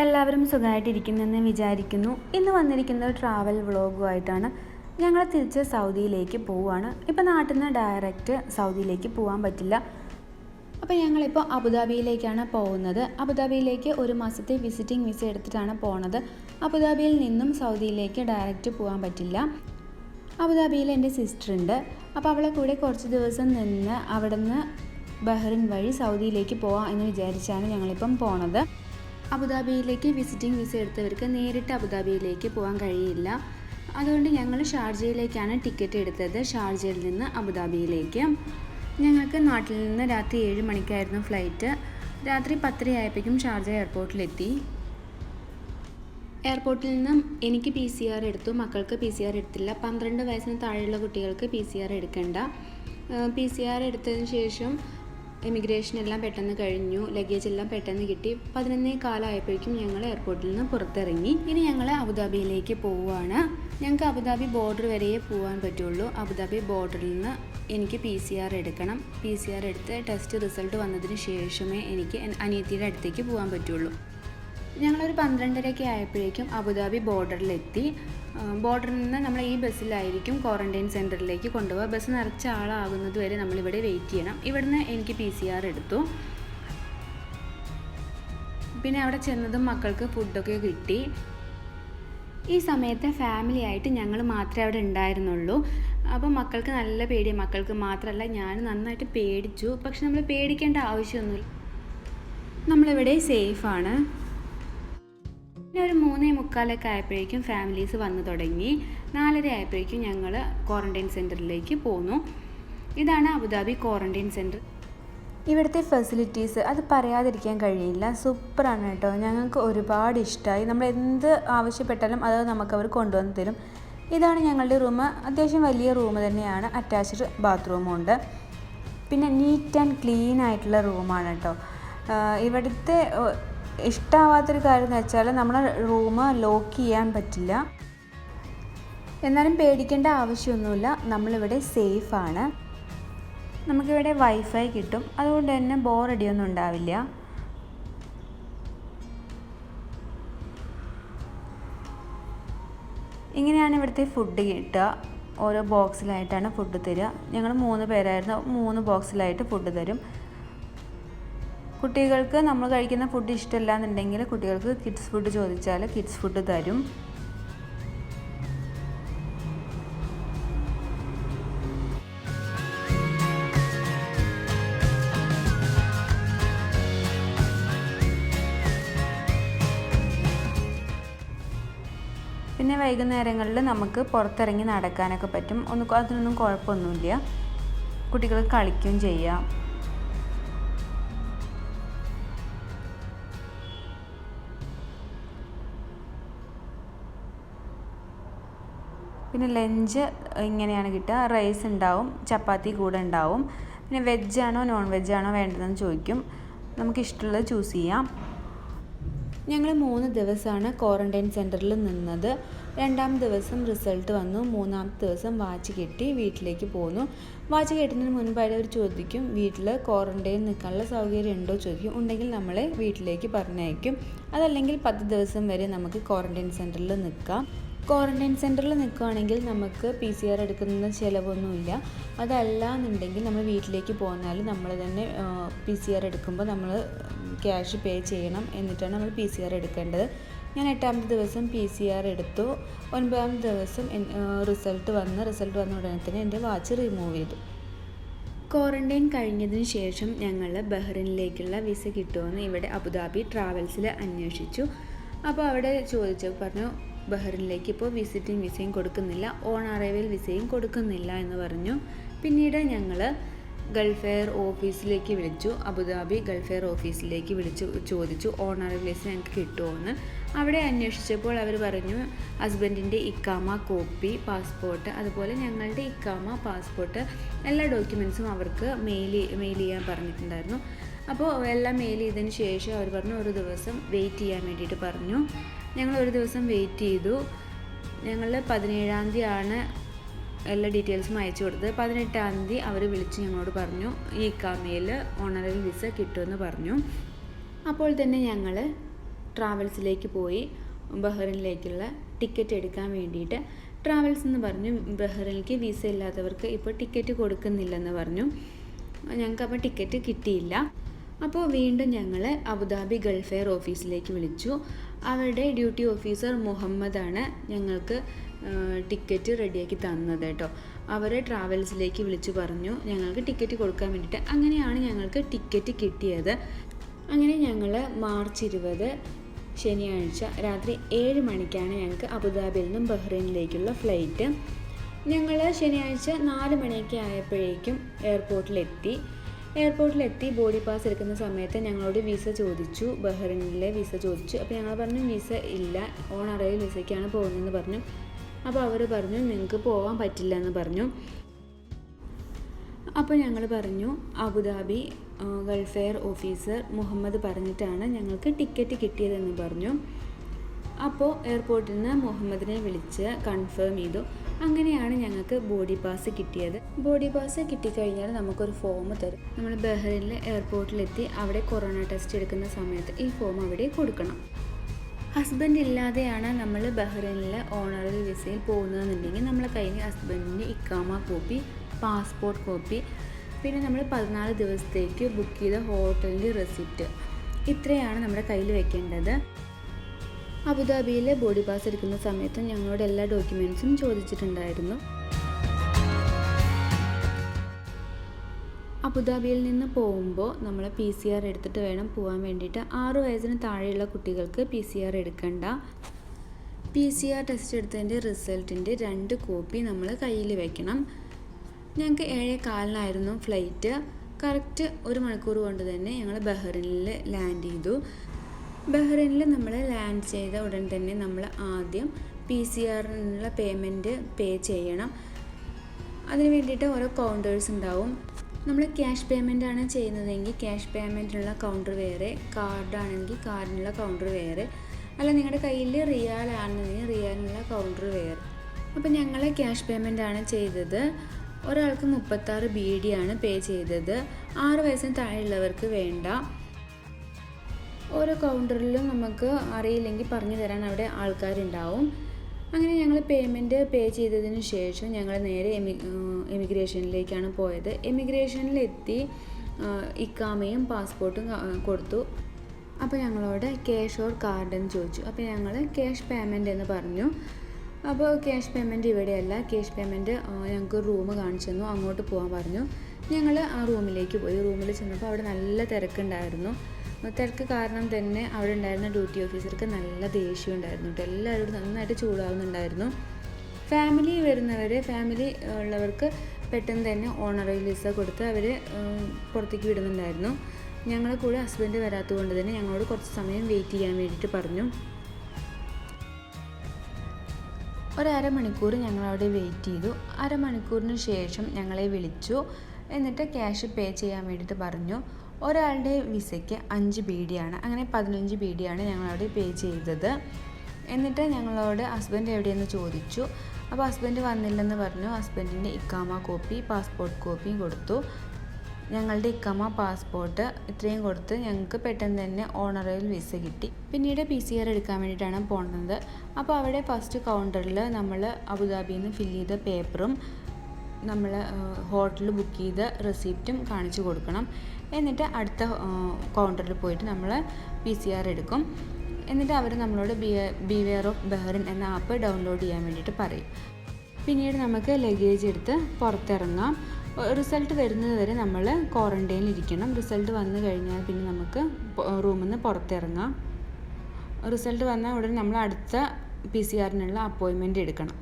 എല്ലാവരും സുഖമായിട്ടിരിക്കുന്നെന്ന് വിചാരിക്കുന്നു. ഇന്ന് വന്നിരിക്കുന്ന ഒരു ട്രാവൽ വ്ളോഗുമായിട്ടാണ്. ഞങ്ങൾ തിരിച്ച് സൗദിയിലേക്ക് പോവുകയാണ്. ഇപ്പോൾ നാട്ടിൽ നിന്ന് ഡയറക്റ്റ് സൗദിയിലേക്ക് പോകാൻ പറ്റില്ല. അപ്പോൾ ഞങ്ങളിപ്പോൾ അബുദാബിയിലേക്കാണ് പോകുന്നത്. അബുദാബിയിലേക്ക് ഒരു മാസത്തെ വിസിറ്റിംഗ് വിസ എടുത്തിട്ടാണ് പോകുന്നത്. അബുദാബിയിൽ നിന്നും സൗദിയിലേക്ക് ഡയറക്റ്റ് പോകാൻ പറ്റില്ല. അബുദാബിയിൽ എൻ്റെ സിസ്റ്ററുണ്ട്. അപ്പോൾ അവളെ കൂടെ കുറച്ച് ദിവസം നിന്ന് അവിടുന്ന് ബഹ്റിൻ വഴി സൗദിയിലേക്ക് പോകാം എന്ന് വിചാരിച്ചാണ് ഞങ്ങളിപ്പം പോണത്. അബുദാബിയിലേക്ക് വിസിറ്റിംഗ് വിസ എടുത്തവർക്ക് നേരിട്ട് അബുദാബിയിലേക്ക് പോകാൻ കഴിയില്ല. അതുകൊണ്ട് ഞങ്ങൾ ഷാർജയിലേക്കാണ് ടിക്കറ്റ് എടുത്തത്. ഷാർജയിൽ നിന്ന് അബുദാബിയിലേക്ക്. ഞങ്ങൾക്ക് നാട്ടിൽ നിന്ന് രാത്രി 7 മണിക്കായിരുന്നു ഫ്ലൈറ്റ്. രാത്രി 10 ആയപ്പോഴേക്കും ഷാർജ എയർപോർട്ടിലെത്തി. എയർപോർട്ടിൽ നിന്നും എനിക്ക് PCR എടുത്തു, മക്കൾക്ക് PCR എടുത്തില്ല. 12 വയസ്സിന് താഴെയുള്ള കുട്ടികൾക്ക് PCR എടുക്കണ്ട. PCR എടുത്തതിന് ശേഷം ഇമിഗ്രേഷൻ എല്ലാം പെട്ടെന്ന് കഴിഞ്ഞു, ലഗേജ് എല്ലാം പെട്ടെന്ന് കിട്ടി. 11 ആയപ്പോഴേക്കും ഞങ്ങൾ എയർപോർട്ടിൽ നിന്ന് പുറത്തിറങ്ങി. ഇനി ഞങ്ങൾ അബുദാബിയിലേക്ക് പോവുകയാണ്. ഞങ്ങൾക്ക് അബുദാബി ബോർഡർ വരെയേ പോകാൻ പറ്റുള്ളൂ. അബുദാബി ബോർഡറിൽ നിന്ന് എനിക്ക് PCR എടുക്കണം. PCR എടുത്ത് ടെസ്റ്റ് റിസൾട്ട് വന്നതിന് ശേഷമേ എനിക്ക് അനിയത്തിയുടെ അടുത്തേക്ക് പോകാൻ പറ്റുള്ളൂ. ഞങ്ങളൊരു 12:30 ആയപ്പോഴേക്കും അബുദാബി ബോർഡറിലെത്തി. ബോർഡറിൽ നിന്ന് നമ്മൾ ഈ ബസ്സിലായിരിക്കും ക്വാറൻറ്റൈൻ സെൻറ്ററിലേക്ക് കൊണ്ടുപോകുക. ബസ് നിറച്ച ആളാകുന്നത് വരെ നമ്മളിവിടെ വെയിറ്റ് ചെയ്യണം. ഇവിടുന്ന് എനിക്ക് PCR എടുത്തു. പിന്നെ അവിടെ ചെന്നതും മക്കൾക്ക് ഫുഡൊക്കെ കിട്ടി. ഈ സമയത്ത് ഫാമിലി ആയിട്ട് ഞങ്ങൾ മാത്രമേ അവിടെ ഉണ്ടായിരുന്നുള്ളൂ. അപ്പോൾ മക്കൾക്ക് നല്ല പേടി. മക്കൾക്ക് മാത്രമല്ല, ഞാൻ നന്നായിട്ട് പേടിച്ചു. പക്ഷെ നമ്മൾ പേടിക്കേണ്ട ആവശ്യമൊന്നുമില്ല, നമ്മളിവിടെ സേഫാണ്. പിന്നെ ഒരു 3:45 ആയപ്പോഴേക്കും ഫാമിലീസ് വന്നു തുടങ്ങി. 4:30 ആയപ്പോഴേക്കും ഞങ്ങൾ ക്വാറൻറ്റൈൻ സെൻറ്ററിലേക്ക് പോന്നു. ഇതാണ് അബുദാബി ക്വാറൻറ്റൈൻ സെൻറ്റർ. ഇവിടുത്തെ ഫെസിലിറ്റീസ് അത് പറയാതിരിക്കാൻ കഴിയില്ല. സൂപ്പറാണ് കേട്ടോ. ഞങ്ങൾക്ക് ഒരുപാട് ഇഷ്ടമായി. നമ്മൾ എന്ത് ആവശ്യപ്പെട്ടാലും അത് നമുക്കവർ കൊണ്ടുവന്ന് തരും. ഇതാണ് ഞങ്ങളുടെ റൂം. അത്യാവശ്യം വലിയ റൂം തന്നെയാണ്. അറ്റാച്ച്ഡ് ബാത്റൂമുണ്ട്. പിന്നെ നീറ്റ് ആൻഡ് ക്ലീൻ ആയിട്ടുള്ള റൂമാണ് കേട്ടോ. ഇവിടുത്തെ ഇഷ്ടമാവാത്തൊരു കാര്യം എന്ന് വെച്ചാൽ നമ്മളെ റൂം ലോക്ക് ചെയ്യാൻ പറ്റില്ല. എന്നാലും പേടിക്കേണ്ട ആവശ്യമൊന്നുമില്ല, നമ്മളിവിടെ സേഫാണ്. നമുക്കിവിടെ വൈഫൈ കിട്ടും. അതുകൊണ്ട് തന്നെ ബോറടിയൊന്നും ഉണ്ടാവില്ല. ഇങ്ങനെയാണ് ഇവിടുത്തെ ഫുഡ് കിട്ടുക. ഓരോ ബോക്സിലായിട്ടാണ് ഫുഡ് തരിക. ഞങ്ങൾ 3 പേരായിരുന്നു. 3 ബോക്സിലായിട്ട് ഫുഡ് തരും. കുട്ടികൾക്ക് നമ്മൾ കഴിക്കുന്ന ഫുഡ് ഇഷ്ടമല്ല എന്നുണ്ടെങ്കിൽ കുട്ടികൾക്ക് കിഡ്സ് ഫുഡ് ചോദിച്ചാൽ കിഡ്സ് ഫുഡ് തരും. പിന്നെ വൈകുന്നേരങ്ങളിൽ നമുക്ക് പുറത്തിറങ്ങി നടക്കാനൊക്കെ പറ്റും. അതിനൊന്നും കുഴപ്പമൊന്നുമില്ല. കുട്ടികൾക്ക് കളിക്കുകയും ചെയ്യാം. പിന്നെ ലഞ്ച് ഇങ്ങനെയാണ് കിട്ടുക. റൈസ് ഉണ്ടാവും, ചപ്പാത്തി കൂടെ ഉണ്ടാവും. പിന്നെ വെജാണോ നോൺ വെജാണോ വേണ്ടതെന്ന് ചോദിക്കും. നമുക്കിഷ്ടമുള്ളത് ചൂസ് ചെയ്യാം. ഞങ്ങൾ 3 ദിവസമാണ് ക്വാറൻറ്റൈൻ സെൻറ്ററിൽ നിന്നത്. 2ാം ദിവസം റിസൾട്ട് വന്നു. 3ാമത്തെ ദിവസം വാച്ച് കെട്ടി വീട്ടിലേക്ക് പോന്നു. വാച്ച് കെട്ടുന്നതിന് മുൻപായിട്ട് അവർ ചോദിക്കും വീട്ടിൽ ക്വാറൻറ്റൈൻ നിൽക്കാനുള്ള സൗകര്യം ഉണ്ടോ ചോദിക്കും. ഉണ്ടെങ്കിൽ നമ്മളെ വീട്ടിലേക്ക് പറഞ്ഞയക്കും. അതല്ലെങ്കിൽ 10 ദിവസം വരെ നമുക്ക് ക്വാറൻറ്റൈൻ സെൻറ്ററിൽ നിൽക്കാം. ക്വാറൻറ്റൈൻ സെൻറ്ററിൽ നിൽക്കുകയാണെങ്കിൽ നമുക്ക് PCR എടുക്കുന്ന ചിലവൊന്നുമില്ല. അതല്ല എന്നുണ്ടെങ്കിൽ നമ്മൾ വീട്ടിലേക്ക് പോന്നാൽ നമ്മൾ തന്നെ PCR എടുക്കുമ്പോൾ നമ്മൾ ക്യാഷ് പേ ചെയ്യണം. എന്നിട്ടാണ് നമ്മൾ PCR എടുക്കേണ്ടത്. ഞാൻ 8ാമത്തെ ദിവസം PCR എടുത്തു. 9ാമത്തെ ദിവസം റിസൾട്ട് വന്ന ഉടനെ തന്നെ എൻ്റെ വാച്ച് റിമൂവ് ചെയ്തു. ക്വാറൻറ്റൈൻ കഴിഞ്ഞതിന് ശേഷം ഞങ്ങൾ ബഹ്റിനിലേക്കുള്ള വിസ കിട്ടുമെന്ന് ഇവിടെ അബുദാബി ട്രാവൽസിൽ അന്വേഷിച്ചു. അപ്പോൾ അവിടെ ചോദിച്ചപ്പോൾ പറഞ്ഞു ബഹ്റിനിലേക്ക് ഇപ്പോൾ വിസിറ്റിംഗ് വിസയും കൊടുക്കുന്നില്ല, ഓൺ അറൈവൽ വിസയും കൊടുക്കുന്നില്ല എന്ന് പറഞ്ഞു. പിന്നീട് ഞങ്ങൾ ഗൾഫ് എയർ ഓഫീസിലേക്ക് വിളിച്ചു. അബുദാബി ഗൾഫ് എയർ ഓഫീസിലേക്ക് ചോദിച്ചു ഓൺ അറൈവൽ വിസ ഞങ്ങൾക്ക് കിട്ടുമോ എന്ന്. അവിടെ അന്വേഷിച്ചപ്പോൾ അവർ പറഞ്ഞു ഹസ്ബൻഡിൻ്റെ ഇക്കാമ കോപ്പി, പാസ്പോർട്ട്, അതുപോലെ ഞങ്ങളുടെ ഇക്കാമ, പാസ്പോർട്ട് എല്ലാ ഡോക്യുമെൻറ്റ്സും അവർക്ക് മെയിൽ ചെയ്യാൻ പറഞ്ഞിട്ടുണ്ടായിരുന്നു. അപ്പോൾ എല്ലാം മെയിൽ ചെയ്തതിന് ശേഷം അവർ പറഞ്ഞു ഒരു ദിവസം വെയിറ്റ് ചെയ്യാൻ വേണ്ടിയിട്ട് പറഞ്ഞു. ഞങ്ങൾ ഒരു ദിവസം വെയിറ്റ് ചെയ്തു. ഞങ്ങൾ 17-ാം തീയതിയാണ് എല്ലാ ഡീറ്റെയിൽസും അയച്ചു കൊടുത്തത്. 18-ാം തീയതി അവർ വിളിച്ച് ഞങ്ങളോട് പറഞ്ഞു ഈ ഇക്കാമയിൽ ഓണററി വിസ കിട്ടുമെന്ന് പറഞ്ഞു. അപ്പോൾ തന്നെ ഞങ്ങൾ ട്രാവൽസിലേക്ക് പോയി ബഹ്റൈനിലേക്കുള്ള ടിക്കറ്റ് എടുക്കാൻ വേണ്ടിയിട്ട്. ട്രാവൽസ് എന്ന് പറഞ്ഞു ബഹ്റൈനിലേക്ക് വിസ ഇല്ലാത്തവർക്ക് ഇപ്പോൾ ടിക്കറ്റ് കൊടുക്കുന്നില്ലെന്ന് പറഞ്ഞു. ഞങ്ങൾക്ക് അപ്പോൾ ടിക്കറ്റ് കിട്ടിയില്ല. അപ്പോൾ വീണ്ടും ഞങ്ങൾ അബുദാബി ഗൾഫ് എയർ ഓഫീസിലേക്ക് വിളിച്ചു. അവരുടെ ഡ്യൂട്ടി ഓഫീസർ മുഹമ്മദാണ് ഞങ്ങൾക്ക് ടിക്കറ്റ് റെഡിയാക്കി തന്നത് കേട്ടോ. അവരെ ട്രാവൽസിലേക്ക് വിളിച്ചു പറഞ്ഞു ഞങ്ങൾക്ക് ടിക്കറ്റ് കൊടുക്കാൻ വേണ്ടിയിട്ട്. അങ്ങനെയാണ് ഞങ്ങൾക്ക് ടിക്കറ്റ് കിട്ടിയത്. അങ്ങനെ ഞങ്ങൾ മാർച്ച് 20 ശനിയാഴ്ച രാത്രി 7 മണിക്കാണ് ഞങ്ങൾക്ക് അബുദാബിയിൽ നിന്നും ബഹ്റൈനിലേക്കുള്ള ഫ്ലൈറ്റ്. ഞങ്ങൾ ശനിയാഴ്ച 4 മണിയൊക്കെ ആയപ്പോഴേക്കും എയർപോർട്ടിലെത്തി ബോഡി പാസ് എടുക്കുന്ന സമയത്ത് ഞങ്ങളോട് വിസ ചോദിച്ചു, ബഹ്റൈനിലെ വിസ ചോദിച്ചു. അപ്പോൾ ഞങ്ങൾ പറഞ്ഞു വിസ ഇല്ല, ഓൺ അറൈവൽ വിസയ്ക്കാണ് പോകുന്നതെന്ന് പറഞ്ഞു. അപ്പോൾ അവർ പറഞ്ഞു നിങ്ങൾക്ക് പോകാൻ പറ്റില്ല എന്ന് പറഞ്ഞു. അപ്പോൾ ഞങ്ങൾ പറഞ്ഞു Abu Dhabi Gulf Air officer Muhammad പറഞ്ഞിട്ടാണ് ഞങ്ങൾക്ക് ടിക്കറ്റ് കിട്ടിയതെന്ന് പറഞ്ഞു. അപ്പോൾ എയർപോർട്ടിൽ നിന്ന് മുഹമ്മദിനെ വിളിച്ച് കൺഫേം ചെയ്തു. അങ്ങനെയാണ് ഞങ്ങൾക്ക് ബോഡി പാസ് കിട്ടിയത്. ബോഡി പാസ് കിട്ടിക്കഴിഞ്ഞാൽ നമുക്കൊരു ഫോം തരും. നമ്മൾ ബഹ്റൈനിലെ എയർപോർട്ടിലെത്തി അവിടെ കൊറോണ ടെസ്റ്റ് എടുക്കുന്ന സമയത്ത് ഈ ഫോം അവിടെ കൊടുക്കണം. ഹസ്ബൻഡ് ഇല്ലാതെയാണ് നമ്മൾ ബഹ്റൈനിലെ ഓണററി വിസയിൽ പോകുന്നതെന്നുണ്ടെങ്കിൽ നമ്മളെ കയ്യിൽ ഹസ്ബൻഡിൻ്റെ ഇക്കാമ കോപ്പി, പാസ്പോർട്ട് കോപ്പി, പിന്നെ നമ്മൾ 14 ദിവസത്തേക്ക് ബുക്ക് ചെയ്ത ഹോട്ടലിൻ്റെ റെസിപ്റ്റ്, ഇത്രയാണ് നമ്മുടെ കയ്യിൽ വെക്കേണ്ടത്. അബുദാബിയിലെ ബോഡി പാസ് എടുക്കുന്ന സമയത്ത് ഞങ്ങളോട് എല്ലാ ഡോക്യുമെൻറ്റ്സും ചോദിച്ചിട്ടുണ്ടായിരുന്നു. അബുദാബിയിൽ നിന്ന് പോകുമ്പോൾ നമ്മൾ PCR എടുത്തിട്ട് വേണം പോകാൻ വേണ്ടിയിട്ട്. 6 വയസ്സിന് താഴെയുള്ള കുട്ടികൾക്ക് PCR എടുക്കണ്ട. PCR ടെസ്റ്റ് എടുത്തതിൻ്റെ റിസൾട്ടിൻ്റെ 2 കോപ്പി നമ്മൾ കയ്യിൽ വെക്കണം. ഞങ്ങൾക്ക് 7:15 ഫ്ലൈറ്റ്. കറക്റ്റ് 1 മണിക്കൂർ കൊണ്ട് തന്നെ ഞങ്ങൾ ബഹ്റൈനിൽ ലാൻഡ് ചെയ്തു. ബഹ്റൈനിൽ നമ്മൾ ലാൻഡ് ചെയ്ത ഉടൻ തന്നെ നമ്മൾ ആദ്യം PCR-നുള്ള പേയ്മെൻറ്റ് പേ ചെയ്യണം. അതിന് വേണ്ടിയിട്ട് ഓരോ കൗണ്ടേഴ്സ് ഉണ്ടാവും. നമ്മൾ ക്യാഷ് പേയ്മെൻ്റ് ആണ് ചെയ്യുന്നതെങ്കിൽ ക്യാഷ് പേയ്മെൻറ്റിനുള്ള കൗണ്ടർ വേറെ, കാർഡാണെങ്കിൽ കാർഡിനുള്ള കൗണ്ടർ വേറെ, അല്ല നിങ്ങളുടെ കയ്യിൽ റിയാൽ ആണെന്നുണ്ടെങ്കിൽ റിയാലിനുള്ള കൗണ്ടർ വേറെ. അപ്പോൾ ഞങ്ങൾ ക്യാഷ് പേയ്മെൻ്റ് ആണ് ചെയ്തത്. ഒരാൾക്ക് 36 BD ആണ് പേ ചെയ്തത്. 6 വയസ്സിന് താഴെയുള്ളവർക്ക് വേണ്ട. ഓരോ കൗണ്ടറിലും നമുക്ക് അറിയില്ലെങ്കിൽ പറഞ്ഞു തരാൻ അവിടെ ആൾക്കാരുണ്ടാവും. അങ്ങനെ ഞങ്ങൾ പേയ്മെൻറ്റ് പേ ചെയ്തതിന് ശേഷം ഞങ്ങൾ നേരെ എമിഗ്രേഷനിലേക്കാണ് പോയത്. എമിഗ്രേഷനിലെത്തി ഇക്കാമയും പാസ്പോർട്ടും കൊടുത്തു. അപ്പോൾ ഞങ്ങളോട് ക്യാഷ് ഓർ കാർഡ് എന്ന് ചോദിച്ചു. അപ്പോൾ ഞങ്ങൾ ക്യാഷ് പേയ്മെൻറ്റ് എന്ന് പറഞ്ഞു. അപ്പോൾ ക്യാഷ് പേയ്മെൻറ്റ് ഇവിടെയല്ല, ക്യാഷ് പേയ്മെൻറ്റ് ഞങ്ങൾക്ക് റൂം കാണിച്ചു തന്നു, അങ്ങോട്ട് പോകാൻ പറഞ്ഞു. ഞങ്ങൾ ആ റൂമിലേക്ക് പോയി. റൂമിൽ ചെന്നപ്പോൾ അവിടെ നല്ല തിരക്കുണ്ടായിരുന്നു. തിരക്ക് കാരണം തന്നെ അവിടെ ഉണ്ടായിരുന്ന ഡ്യൂട്ടി ഓഫീസർക്ക് നല്ല ദേഷ്യം ഉണ്ടായിരുന്നു കേട്ടോ. എല്ലാവരോടും നന്നായിട്ട് ചൂടാവുന്നുണ്ടായിരുന്നു. ഫാമിലി ഉള്ളവർക്ക് പെട്ടെന്ന് തന്നെ ഓണററി വിസ കൊടുത്ത് അവർ പുറത്തേക്ക് വിടുന്നുണ്ടായിരുന്നു. ഞങ്ങളെ കൂടെ ഹസ്ബൻഡ് വരാത്തത് കൊണ്ട് തന്നെ ഞങ്ങളോട് കുറച്ച് സമയം വെയിറ്റ് ചെയ്യാൻ വേണ്ടിയിട്ട് പറഞ്ഞു. ഒരു ഞങ്ങളവിടെ വെയിറ്റ് ചെയ്തു. അരമണിക്കൂറിന് ശേഷം ഞങ്ങളെ വിളിച്ചു. എന്നിട്ട് ക്യാഷ് പേ ചെയ്യാൻ വേണ്ടിയിട്ട് പറഞ്ഞു. ഒരാളുടെ വിസയ്ക്ക് 5 BD ആണ്. അങ്ങനെ 15 BD ആണ് ഞങ്ങളവിടെ പേ ചെയ്തത്. എന്നിട്ട് ഞങ്ങളോട് ഹസ്ബൻഡ് എവിടെയെന്ന് ചോദിച്ചു. അപ്പോൾ ഹസ്ബൻഡ് വന്നില്ലെന്ന് പറഞ്ഞു. ഹസ്ബൻഡിൻ്റെ ഇക്കാമ കോപ്പി, പാസ്പോർട്ട് കോപ്പിയും കൊടുത്തു. ഞങ്ങളുടെ ഇക്കാമ, പാസ്പോർട്ട് ഇത്രയും കൊടുത്ത് ഞങ്ങൾക്ക് പെട്ടെന്ന് തന്നെ ഓണററി വിസ കിട്ടി. പിന്നീട് PCR എടുക്കാൻ വേണ്ടിയിട്ടാണ് പോകുന്നത്. അപ്പോൾ അവിടെ ഫസ്റ്റ് കൗണ്ടറിൽ നമ്മൾ അബുദാബിയിൽ നിന്ന് ഫില്ല് ചെയ്ത പേപ്പറും നമ്മൾ ഹോട്ടലിൽ ബുക്ക് ചെയ്ത റെസിപ്റ്റും കാണിച്ചു കൊടുക്കണം. എന്നിട്ട് അടുത്ത കൗണ്ടറിൽ പോയിട്ട് നമ്മൾ PCR എടുക്കും. എന്നിട്ട് അവർ നമ്മളോട് ബിവെയർ ഓഫ് ബഹ്റൈൻ എന്ന ആപ്പ് ഡൗൺലോഡ് ചെയ്യാൻ വേണ്ടിയിട്ട് പറയും. പിന്നീട് നമുക്ക് ലഗേജ് എടുത്ത് പുറത്തിറങ്ങാം. റിസൾട്ട് വരുന്നത് വരെ നമ്മൾ ക്വാറൻറ്റൈനിൽ ഇരിക്കണം. റിസൾട്ട് വന്നു കഴിഞ്ഞാൽ പിന്നെ നമുക്ക് റൂമിൽ നിന്ന് പുറത്തിറങ്ങാം. റിസൾട്ട് വന്നാൽ ഉടനെ നമ്മൾ അടുത്ത PCR-നുള്ള അപ്പോയിൻമെൻറ്റ് എടുക്കണം.